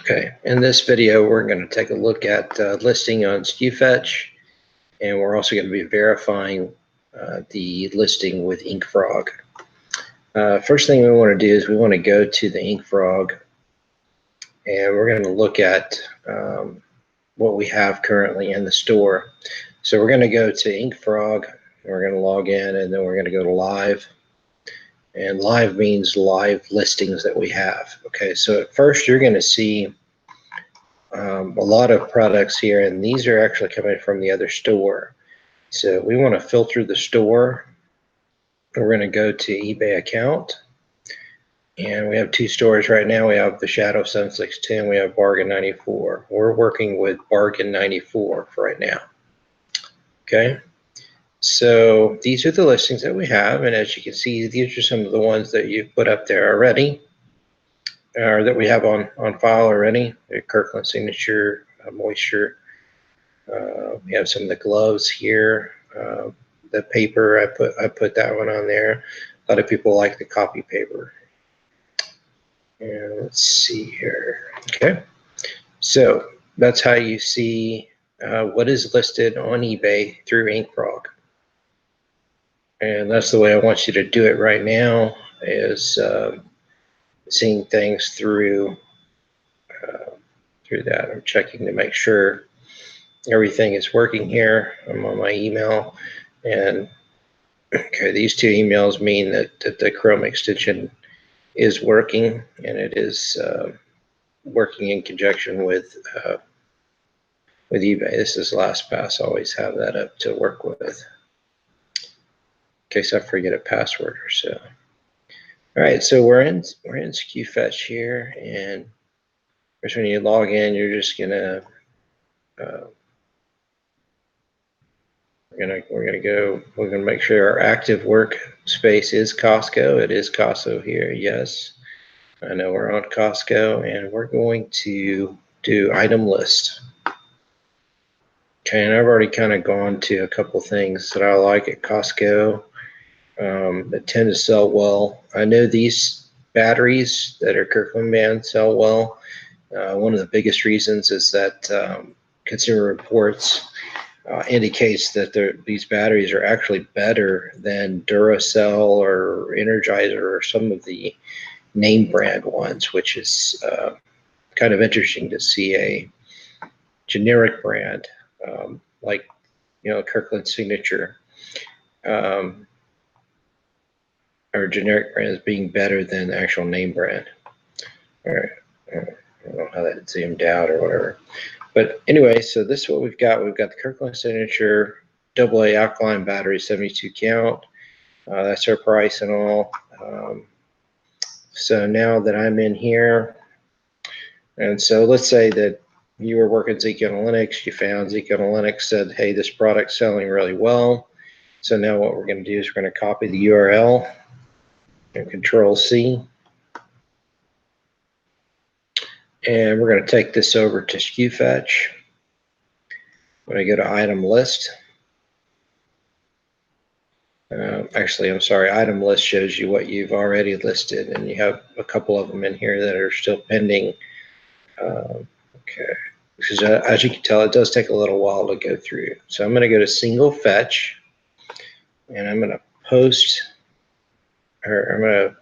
Okay, in this video, we're going to take a look at listing on Skufetch, and we're also going to be verifying the listing with Inkfrog. First thing we want to do is we want to go to the Inkfrog, and we're going to look at what we have currently in the store. So we're going to go to Inkfrog, we're going to log in, and then we're going to go to live. And live means live listings that we have. Okay, so at first you're going to see a lot of products here, and these are actually coming from the other store. So we want to filter the store. We're going to go to eBay account, and we have two stores right now. We have the Shadow 7610, we have Bargain 94. We're working with Bargain 94 for right now. Okay, so these are the listings that we have, and as you can see, these are some of the ones that you've put up there already, or that we have on file already. The Kirkland Signature Moisture. We have some of the gloves here. The paper, I put that one on there. A lot of people like the copy paper. And let's see here. Okay, so that's how you see what is listed on eBay through Inkfrog. And that's the way I want you to do it right now, is seeing things through that. I'm checking to make sure everything is working here. I'm on my email, and okay, these two emails mean that the Chrome extension is working, and it is working in conjunction with eBay. This is LastPass. I always have that up to work with, in case I forget a password or so. All right, so we're in Skufetch here, and first when you log in, you're just gonna we're gonna make sure our active workspace is Costco. It is Costco here, yes. I know we're on Costco, and we're going to do item list. Okay, and I've already kind of gone to a couple things that I like at Costco that tend to sell well. I know these batteries that are Kirkland band sell well. One of the biggest reasons is that Consumer Reports indicates that these batteries are actually better than Duracell or Energizer or some of the name brand ones, which is kind of interesting to see a generic brand like Kirkland Signature or generic brands being better than the actual name brand. All right, I don't know how that zoomed out or whatever. But anyway, so this is what we've got. We've got the Kirkland Signature AA alkaline battery, 72 count. That's our price and all. So now that I'm in here, and so let's say that you were working Zeek Analytics, you found Zeek Analytics said, hey, this product's selling really well. So now what we're going to do is we're going to copy the URL and Control-C. And we're going to take this over to Skufetch. When I go to item list, actually, I'm sorry, item list shows you what you've already listed, and you have a couple of them in here that are still pending. Okay, because as you can tell, it does take a little while to go through. So I'm going to go to single fetch, and I'm going to post, or I'm going to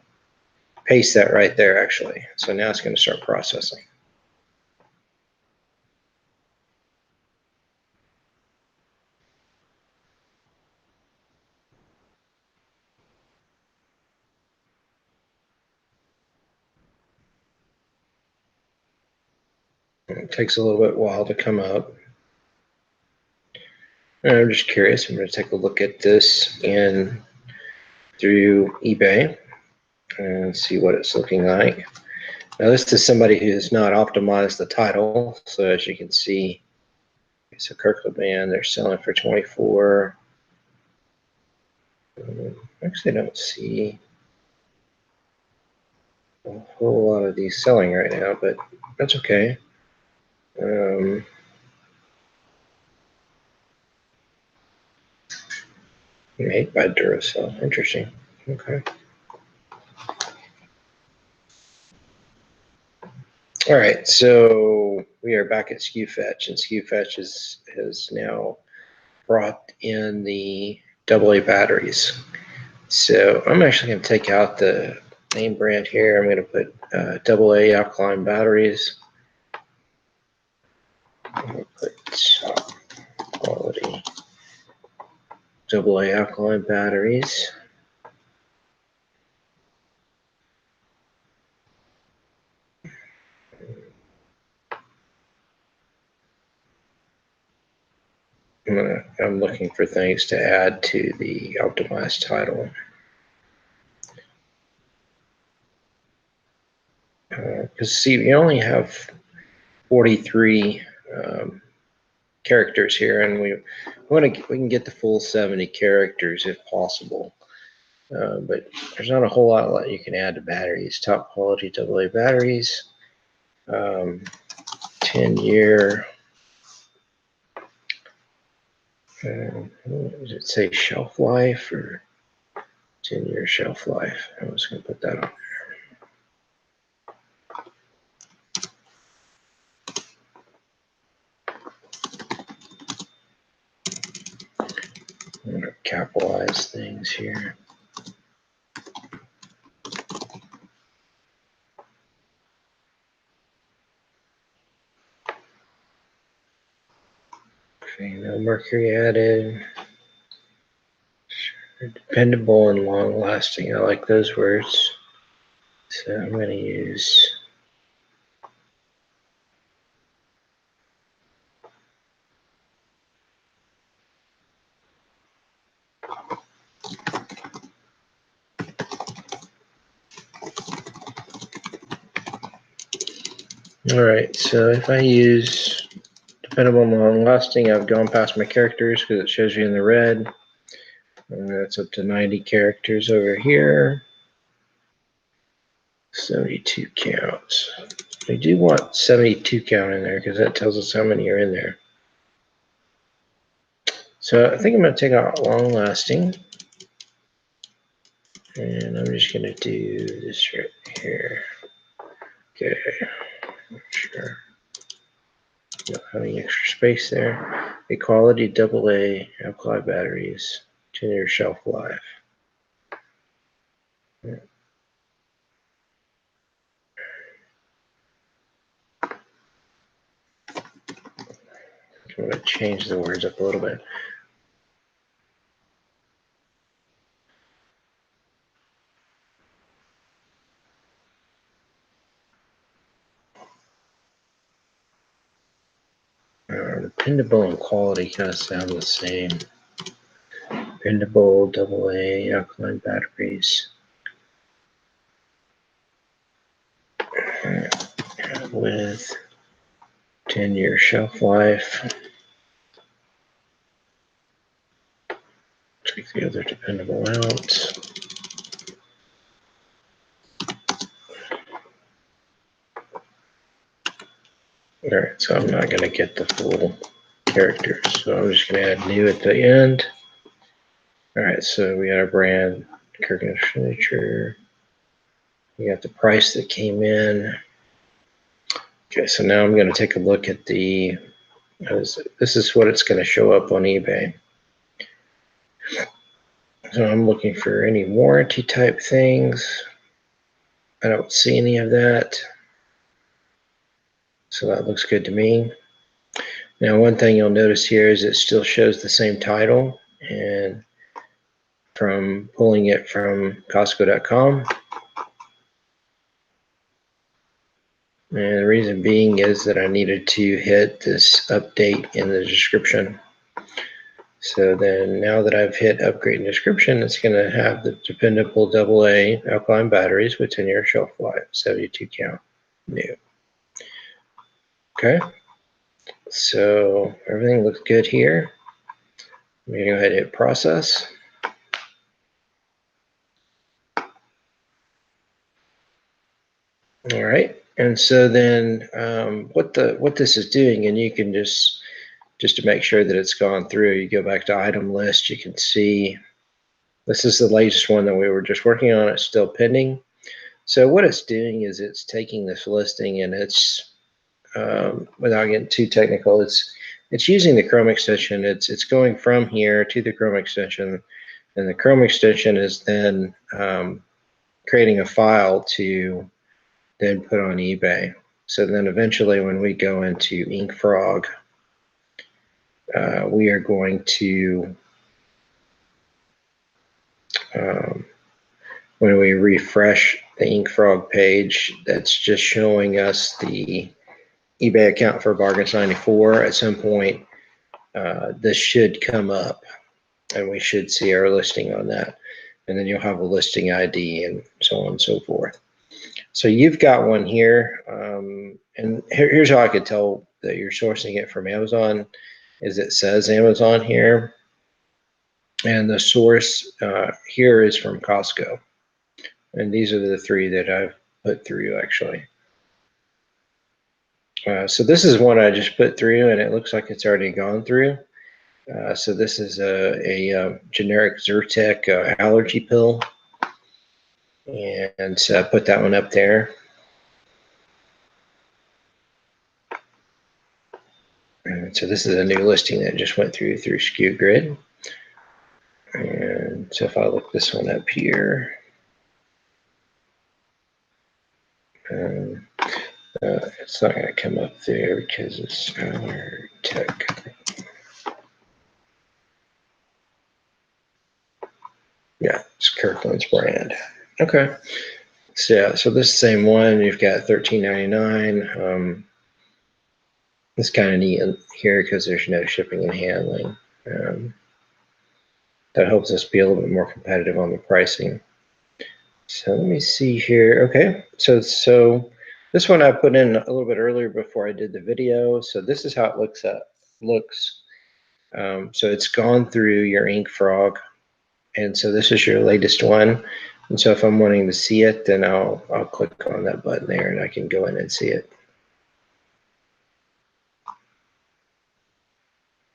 paste that right there, actually. So now it's going to start processing. It takes a little bit while to come up. And I'm just curious. I'm going to take a look at this through eBay and see what it's looking like. Now, this is somebody who has not optimized the title. So as you can see, it's a Kirkland band. They're selling for 24. Actually, I don't see a whole lot of these selling right now, but that's okay. Made by Duracell. Interesting. Okay. All right, so we are back at Skufetch, and Skufetch has now brought in the AA batteries. So I'm actually going to take out the name brand here. I'm going to put AA alkaline batteries. I'm going to put quality AA alkaline batteries. I'm looking for things to add to the optimized title. Because see, we only have 43 characters here, and we can get the full 70 characters if possible. But there's not a whole lot you can add to batteries. Top quality AA batteries, 10-year. Does it say shelf life or 10-year shelf life? I was going to put that on there. I'm going to capitalize things here. Okay, no mercury added. Dependable and long lasting. I like those words. So I'm going to use all right, so if I use dependable and long lasting, I've gone past my characters because it shows you in the red. And that's up to 90 characters over here. 72 counts. I do want 72 count in there because that tells us how many are in there. So I think I'm going to take out long lasting. And I'm just going to do this right here. Okay, sure. Not having extra space there. Equality AA alkali batteries, 10-year shelf life. I'm going to change the words up a little bit. Dependable and quality kind of sound the same. Dependable AA alkaline batteries with 10-year shelf life. Take the other dependable out. All right, so I'm not going to get the full characters, so I'm just going to add new at the end. All right, so we got our brand, Kirkland Furniture. We got the price that came in. Okay, so now I'm going to take a look at the, this is what it's going to show up on eBay. So I'm looking for any warranty type things. I don't see any of that. So that looks good to me. Now, one thing you'll notice here is it still shows the same title, and from pulling it from Costco.com. And the reason being is that I needed to hit this update in the description. So then now that I've hit upgrade in description, it's going to have the dependable AA alkaline batteries with 10-year shelf life, 72 count, new. Okay, so everything looks good here. I'm going to go ahead and hit process. All right, and so then what this is doing, and you can just to make sure that it's gone through, you go back to item list, you can see this is the latest one that we were just working on. It's still pending. So what it's doing is it's taking this listing and it's, without getting too technical, it's using the Chrome extension. It's going from here to the Chrome extension, and the Chrome extension is then creating a file to then put on eBay. So then eventually when we go into Inkfrog, we are going to, when we refresh the Inkfrog page, that's just showing us the eBay account for Bargains 94. At some point, this should come up and we should see our listing on that. And then you'll have a listing ID and so on and so forth. So you've got one here. And here's how I could tell that you're sourcing it from Amazon is it says Amazon here. And the source here is from Costco. And these are the three that I've put through actually. So this is one I just put through and it looks like it's already gone through. So this is a generic Zyrtec allergy pill. And put that one up there. And so this is a new listing that just went through SKUGrid. And so if I look this one up here, it's not going to come up there because it's our tech. Yeah, it's Kirkland's brand. Okay. So yeah, so this same one, you've got $13.99. It's kind of neat here because there's no shipping and handling. That helps us be a little bit more competitive on the pricing. So let me see here. Okay, so this one I put in a little bit earlier before I did the video. So this is how it looks. So it's gone through your Inkfrog, and so this is your latest one. And so if I'm wanting to see it, then I'll click on that button there, and I can go in and see it.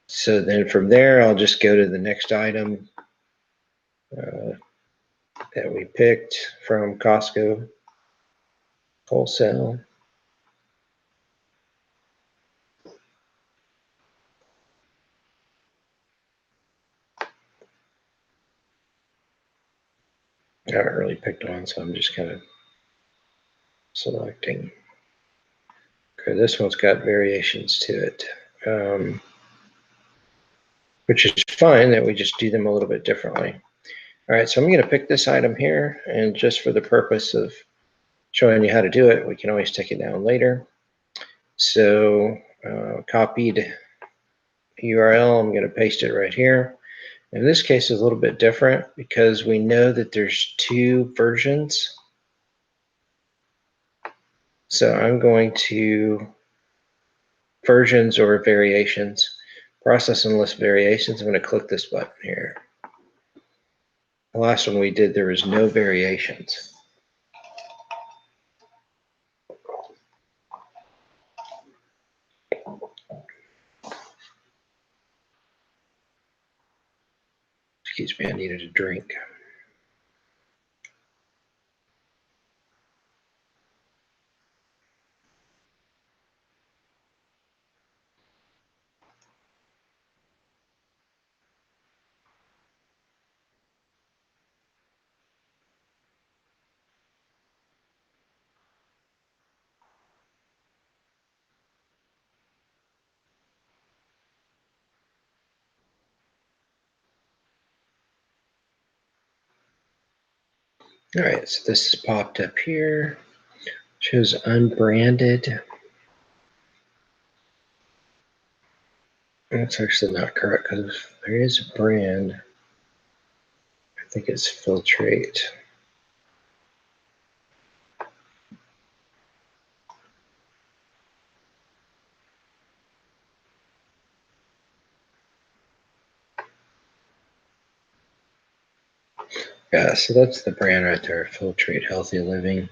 So then from there, I'll just go to the next item that we picked from Costco wholesale. I haven't really picked one, so I'm just kind of selecting. Okay, this one's got variations to it, which is fine that we just do them a little bit differently. All right, so I'm going to pick this item here, and just for the purpose of showing you how to do it, we can always take it down later. So copied URL, I'm going to paste it right here. In this case, it's a little bit different because we know that there's two versions. So I'm going to versions or variations, process and list variations. I'm going to click this button here. The last one we did, there was no variations. Excuse me, I needed a drink. All right, so this is popped up here. Shows unbranded. That's actually not correct because there is a brand. I think it's Filtrate. Yeah, so that's the brand right there, Filtrate Healthy Living.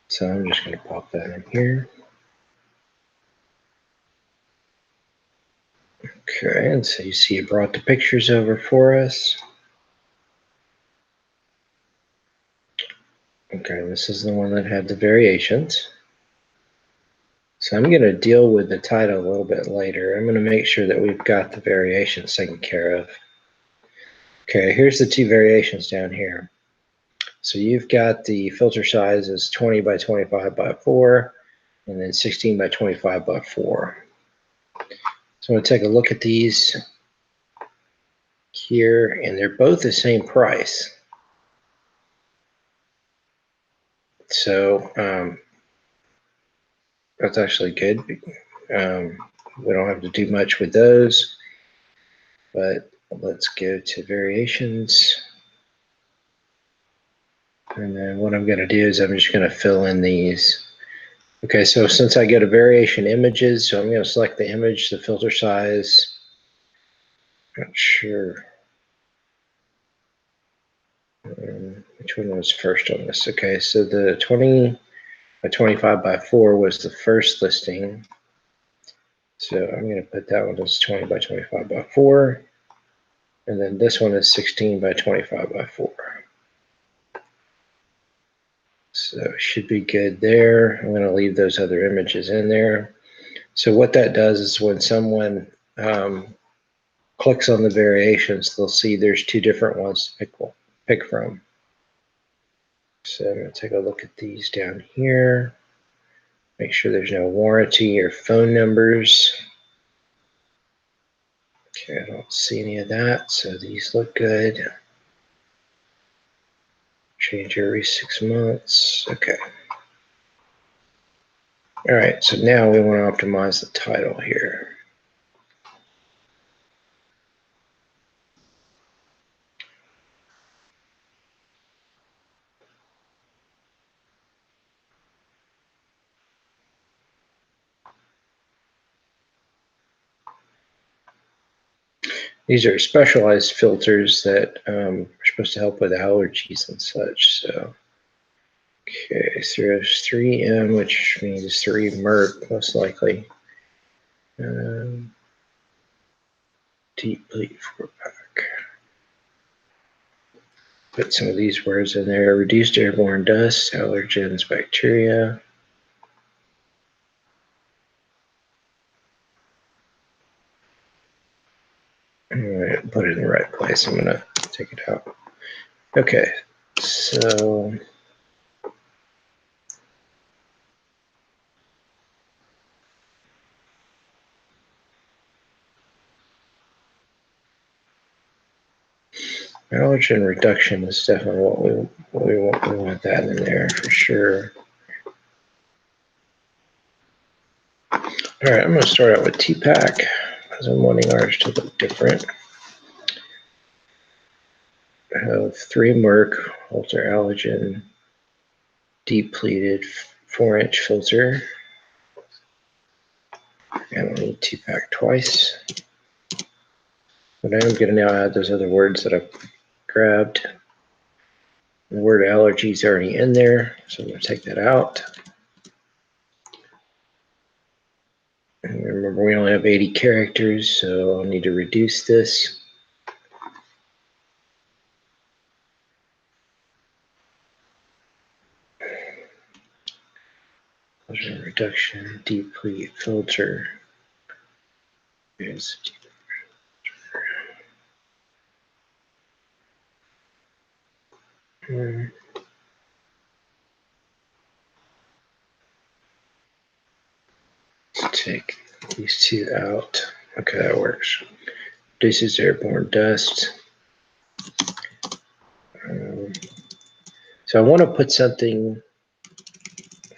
So I'm just going to pop that in here. Okay, and so you see it brought the pictures over for us. Okay, this is the one that had the variations. So I'm going to deal with the title a little bit later. I'm going to make sure that we've got the variations taken care of. Okay, here's the two variations down here. So you've got the filter size is 20 by 25 by 4, and then 16 by 25 by 4. So I'm going to take a look at these here, and they're both the same price. So that's actually good. We don't have to do much with those, but let's go to variations. And then what I'm going to do is I'm just going to fill in these. Okay, so since I go to variation images, so I'm going to select the image, the filter size. Not sure which one was first on this. Okay, so the 20 by 25 by 4 was the first listing. So I'm going to put that one as 20 by 25 by 4. And then this one is 16 by 25 by 4. So it should be good there. I'm going to leave those other images in there. So what that does is when someone clicks on the variations, they'll see there's two different ones to pick from. So I'm going to take a look at these down here. Make sure there's no warranty or phone numbers. Okay, I don't see any of that, so these look good. Change every 6 months. Okay. All right, so now we want to optimize the title here. These are specialized filters that are supposed to help with allergies and such. So, okay, so there's 3M, which means 3 Merc, most likely. Deep bleed 4-pack. Put some of these words in there. Reduced airborne dust, allergens, bacteria. All right, put it in the right place. I'm gonna take it out. Okay, so allergen reduction is definitely what we want. We want that in there for sure. All right, I'm going to start out with T-Pack because I'm wanting ours to look different. I have 3 Merc Ultra Allergen deep pleated 4-inch filter. I don't need T-Pack twice. But I am going to now add those other words that I've grabbed. The word allergy is already in there, so I'm going to take that out. And remember, we only have 80 characters, so I'll need to reduce this. Reduction, deep pleat filter. Here's deep filter. Take these two out. Okay, that works. Reduces airborne dust. So I want to put something.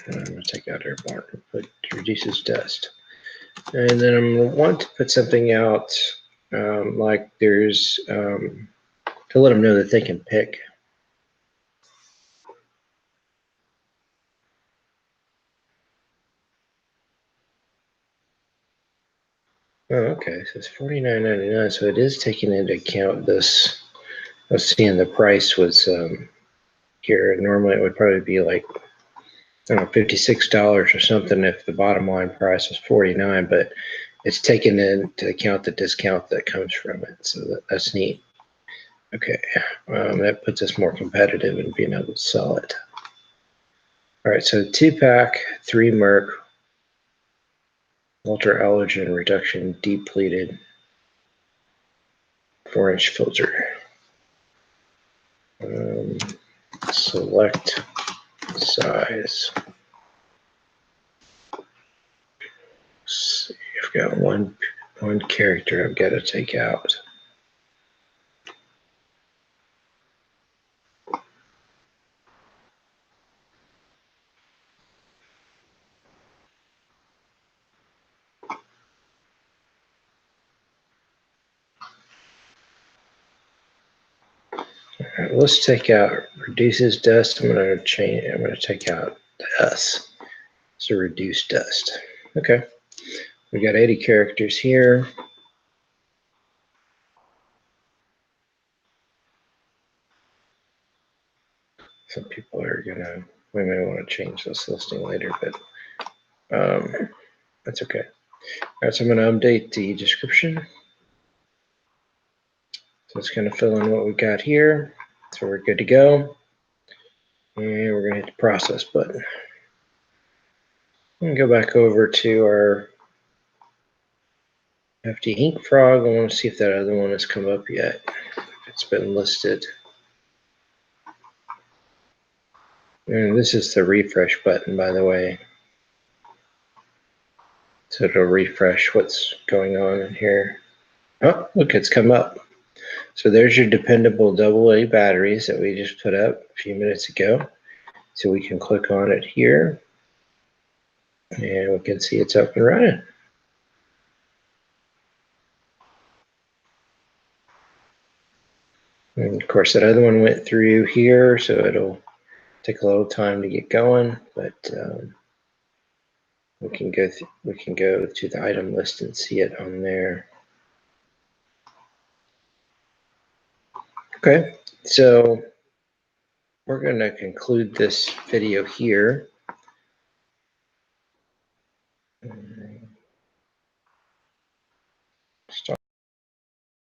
I'm going to take out airborne. Put reduces dust, and then I'm going to want to put something out like there's to let them know that they can pick. Oh, okay. So it's $49.99. So it is taking into account this. I was seeing the price was here. Normally it would probably be like, I don't know, $56 or something if the bottom line price was $49, but it's taken into account the discount that comes from it. So that's neat. Okay, that puts us more competitive in being able to sell it. All right, so 2-pack, 3 Merc, ultra allergen reduction, depleted, 4-inch filter. Select size. Let's see, I've got one character I've got to take out. All right, let's take out reduces dust. I'm going to take out the S. So reduce dust. Okay. We got 80 characters here. Some people are gonna, we may want to change this listing later, but that's okay. All right, so I'm gonna update the description. So it's gonna fill in what we got here. So we're good to go. And we're gonna hit the process button. And go back over to our FD Inkfrog. I want to see if that other one has come up yet. If it's been listed. And this is the refresh button, by the way. So it'll refresh what's going on in here. Oh, look, it's come up. So there's your dependable AA batteries that we just put up a few minutes ago. So we can click on it here and we can see it's up and running. And of course, that other one went through here, so it'll take a little time to get going, but we can go to the item list and see it on there. Okay, so we're going to conclude this video here.